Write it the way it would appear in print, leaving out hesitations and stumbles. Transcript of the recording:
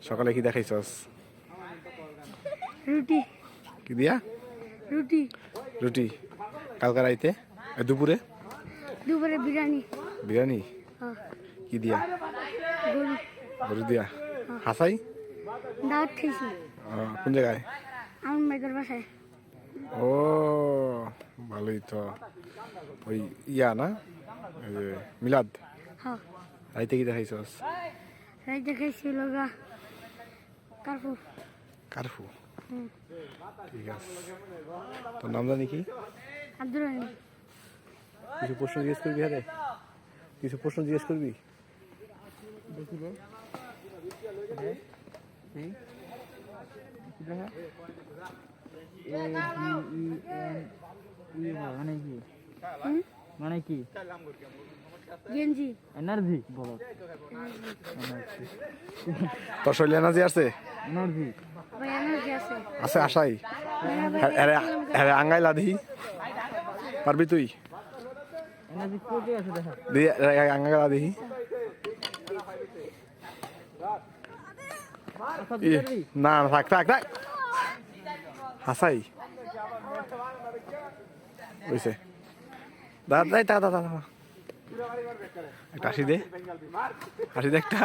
সকালে কি দেখাইছস? রুটি। কি দিয়া? রুটি। রুটি। কালকে রাইতে? দুপুরে? দুপুরে বিরিয়ানি। বিরিয়ানি? হ্যাঁ। কি দিয়া? গরু। গরু দিয়া? হাসাই? দাওয়াত খাইছি। কোন জায়গায়? আমার মেয়েদের বাসায়। ও ভালোই তো। ওই ইয়া না, এই যে মিলাদ। হ্যাঁ। রাইতে কি দেখাইছস? রাইতে খাইছি লগা কারফু। কারফু? ঠিক আছে। তোর নাম জানি কি? আব্দুর রহিম। কিছু প্রশ্ন জিজ্ঞেস করবি? হ্যাঁ, কিছু প্রশ্ন জিজ্ঞেস করবি? মানে কি? গেঞ্জি। এনার্জি বলো। তোর শরীরে এনার্জি আছে? এনার্জি ভাই এনার্জি আছে। আছে আশাই। হ্যাঁ আঙ্গাই লাধি পারবি তুই? এনার্জি কোটি আছে দেখা। দিয়ে আঙ্গাই লাধি। না থাক থাক থাক হাসাই বুঝছে। দাদা দাদা দাদা একটা হাসি দে, হাসি দে একটা।